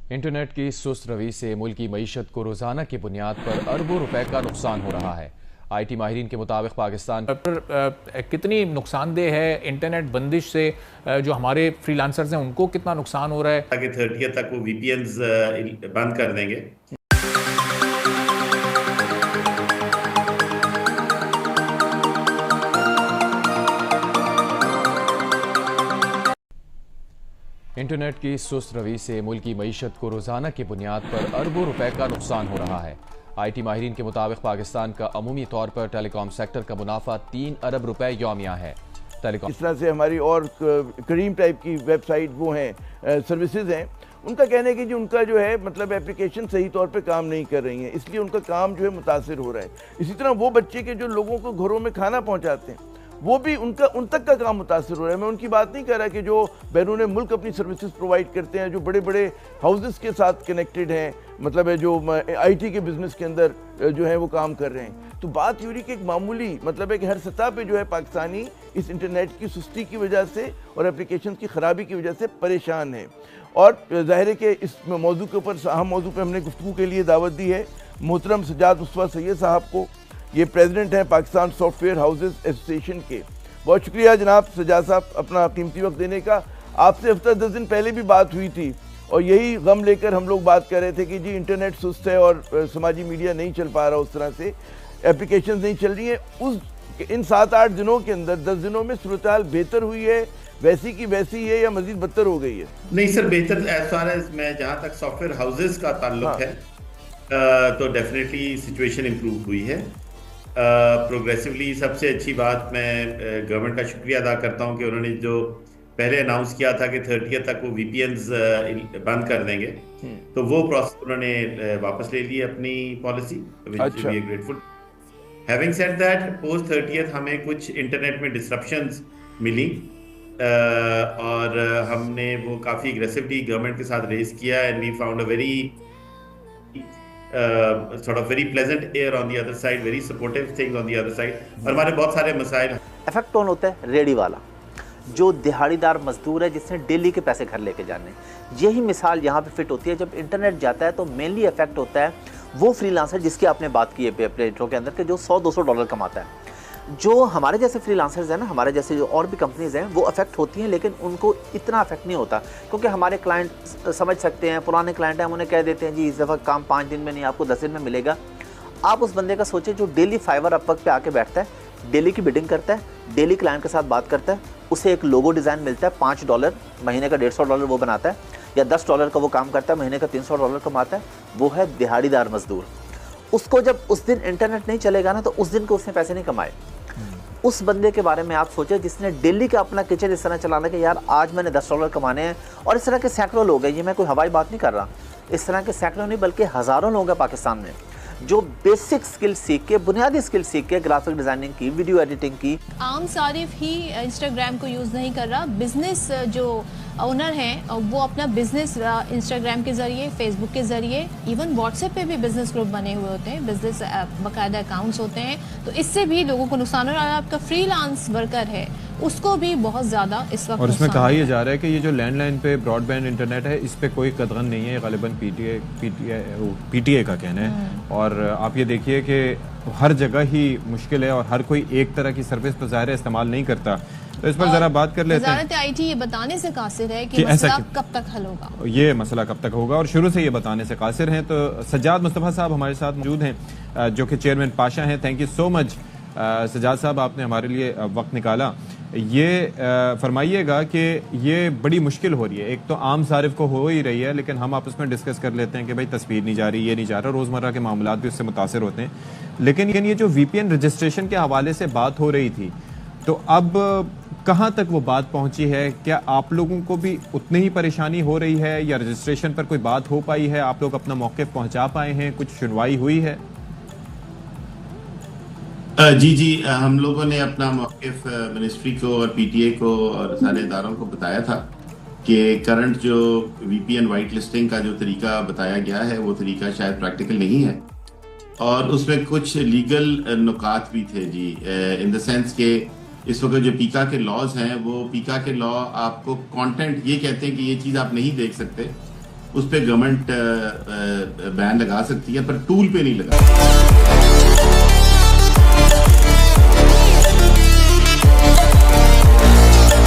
Internet की सुस्त रवि से मुल्क की मईशत को रोजाना की बुनियाद पर अरबों रुपए का नुकसान हो रहा है। IT माहिरीन के मुताबिक पाकिस्तान पर कितनी नुकसानदेह है इंटरनेट बंदिश से, जो हमारे फ्रीलांसर्स हैं उनको कितना नुकसान हो रहा है। ताकि 30 तक वो VPNs बंद कर देंगे। इंटरनेट की सुस्त रवि से मुल्क की मईशत को रोजाना की बुनियाद पर अरबों रुपए का नुकसान हो रहा है। IT माहिरीन के मुताबिक पाकिस्तान का अमूमी तौर पर टेलीकॉम सेक्टर का मुनाफा 3 अरब रुपए यौमिया है। टेलीकॉम इस तरह से हमारी और करीम टाइप की वेबसाइट वो हैं, सर्विसेज हैं, उनका कहना है कि जो उनका जो है मतलब एप्लीकेशन सही तौर पे काम नहीं कर रही हैं, इसलिए उनका काम जो है मुतासिर हो रहा है। इसी तरह वो बच्चे के जो लोगों को घरों में खाना पहुंचाते हैं वो भी उन तक का काम मुतासिर हो रहा है। मैं उनकी बात नहीं कर रहा कि जो बैरून मुल्क अपनी सर्विसेज प्रोवाइड करते हैं, जो बड़े बड़े हाउसेस के साथ कनेक्टेड हैं, मतलब है जो IT के बिज़नेस के अंदर जो है वो काम कर रहे हैं। तो बात यूरी कि एक मामूली मतलब है कि हर सतह पे जो है पाकिस्तानी इस इंटरनेट की सुस्ती की वजह से और एप्लीकेशन की ख़राबी की वजह से परेशान है। और ज़ाहिर है कि इस मौजू के ऊपर अहम मौजू पर हमने गुफ्तगू के लिए दावत दी है मोहतरम सज्जाद उस्वा सैयद साहब को। ये प्रेसिडेंट हैं पाकिस्तान सॉफ्टवेयर हाउसेस एसोसिएशन के। बहुत शुक्रिया जनाब सज्जाद साहब अपना कीमती वक्त देने का। आपसे हफ्ता 10 दिन पहले भी बात हुई थी और यही गम लेकर हम लोग बात कर रहे थे कि जी इंटरनेट सुस्त है और समाजी मीडिया नहीं चल पा रहा, उस तरह से एप्लीकेशन नहीं चल रही हैं। इन 7-8 दिनों के अंदर 10 दिनों में सूरत हाल बेहतर हुई है, वैसी की वैसी है या मजीद बदतर हो गई है? नहीं सर, बेहतर एज फार एज मैं जहाँ तक सॉफ्टवेयर हाउसेस का ताल्लुक है तो डेफिनेटली सिचुएशन इम्प्रूव हुई है प्रोग्रेसिवली। सबसे अच्छी बात मैं गवर्नमेंट का शुक्रिया अदा करता हूँ कि उन्होंने जो पहले अनाउंस किया था कि 30 तक वो VPNs बंद कर देंगे, तो वो प्रोसेस उन्होंने वापस ले ली अपनी policy, which we are grateful. Having said that, post 30 हमें कुछ इंटरनेट में डिसरप्शंस मिली और हमने वो काफ़ी एग्रेसिवली गवर्नमेंट के साथ रेस किया and we found a very sort of very pleasant air on the other side, very supportive things on the other side। और हमारे बहुत सारे मसाइल। इफेक्ट कौन होता है? रेडी वाला, जो दिहाड़ीदार मजदूर है जिसने डेली के पैसे घर लेके जाने। यही मिसाल यहाँ पे फिट होती है। जब इंटरनेट जाता है तो मेनली इफेक्ट होता है वो फ्रीलांसर जिसकी आपने बात की है अपने इंट्रो के अंदर के, जो $100-200 कमाता है। जो हमारे जैसे फ्रीलांसर्स हैं ना, हमारे जैसे जो और भी कंपनीज़ हैं वो अफेक्ट होती हैं, लेकिन उनको इतना अफेक्ट नहीं होता क्योंकि हमारे क्लाइंट समझ सकते हैं, पुराने क्लाइंट हैं, हम उन्हें कह देते हैं जी इस दफ़ा काम 5 दिन में नहीं, आपको 10 दिन में मिलेगा। आप उस बंदे का सोचें जो डेली फाइवर अपवर्क पे आके बैठता है, डेली की बिडिंग करता है, डेली क्लाइंट के साथ बात करता है, उसे एक लोगो डिज़ाइन मिलता है $5, महीने का $150 वो बनाता है, या $10 का वो काम करता है, महीने का $300 कमाता है। वो है दिहाड़ीदार मजदूर। उसको जब उस दिन इंटरनेट नहीं चलेगा ना तो उस दिन को उसने पैसे नहीं कमाए। उस बंदे के बारे में आप सोचें जिसने डेली का अपना किचन इस तरह चलाना कि यार आज मैंने $10 कमाने हैं। और इस तरह के सैकड़ों लोग हैं, ये मैं कोई हवाई बात नहीं कर रहा, इस तरह के सैकड़ों नहीं बल्कि हज़ारों लोग हैं पाकिस्तान में जो बेसिक स्किल सीख के, बुनियादी स्किल सीख के ग्राफिक डिज़ाइनिंग की, वीडियो एडिटिंग की। आम सारिफ ही इंस्टाग्राम को यूज़ नहीं कर रहा। बिजनेस जो ओनर हैं वो अपना बिजनेस इंस्टाग्राम के ज़रिए, फेसबुक के ज़रिए, इवन व्हाट्सएप पे भी बिजनेस ग्रुप बने हुए होते हैं, बिजनेस बाकायदा अकाउंट्स होते हैं। तो इससे भी लोगों को नुकसान हो रहा है। आपका फ्रीलांस वर्कर है उसको भी बहुत ज़्यादा इस वक्त। और इसमें कहा यह जा रहा है कि ये जो लैंडलाइन पे ब्रॉडबैंड इंटरनेट है इस पे कोई कदगन नहीं है, गालिबन PTA का कहना है। और आप ये देखिए कि हर जगह ही मुश्किल है और हर कोई एक तरह की सर्विस तो ज़ाहिर है इस्तेमाल नहीं करता। तो इस पर जरा बात कर लेते हैं। IT ये बताने से कासिर है कि मसला कब तक हल होगा, ये मसला कब तक होगा, और शुरू से ये बताने से कासिर हैं। तो सज्जाद मुस्तफ़ा साहब हमारे साथ मौजूद हैं जो कि चेयरमैन पाशा हैं। Thank you so much Sajjad साहब, आपने हमारे लिए वक्त निकाला। ये फरमाइएगा कि ये बड़ी मुश्किल हो रही है, एक तो आम सारिफ को हो ही रही है, लेकिन हम आपस में डिस्कस कर लेते हैं कि भाई तस्वीर नहीं जा रही, ये नहीं जा रहा, रोज़मर्रा के मामलात भी उससे मुतासर होते हैं। लेकिन ये जो VPN रजिस्ट्रेशन के हवाले से बात हो रही थी, तो अब कहाँ तक वो बात पहुंची है? क्या आप लोगों को भी उतनी ही परेशानी हो रही है या रजिस्ट्रेशन पर कोई बात हो पाई है? आप लोग अपना मौक़िफ़ पहुंचा पाए हैं? कुछ सुनवाई हुई है? जी, हम लोगों ने अपना मौक़िफ़ मिनिस्ट्री को और PTA को और सारे इदारों को बताया था कि करंट जो VPN वाइट लिस्टिंग का जो तरीका बताया गया है वो तरीका शायद प्रैक्टिकल नहीं है, और उसमें कुछ लीगल नुकात भी थे जी, इन द सेंस के इस वक्त जो पीका के लॉज हैं वो पीका के लॉ आपको कंटेंट ये कहते हैं कि ये चीज़ आप नहीं देख सकते, उस पर गवर्नमेंट बैन लगा सकती है, पर टूल पे नहीं लगा।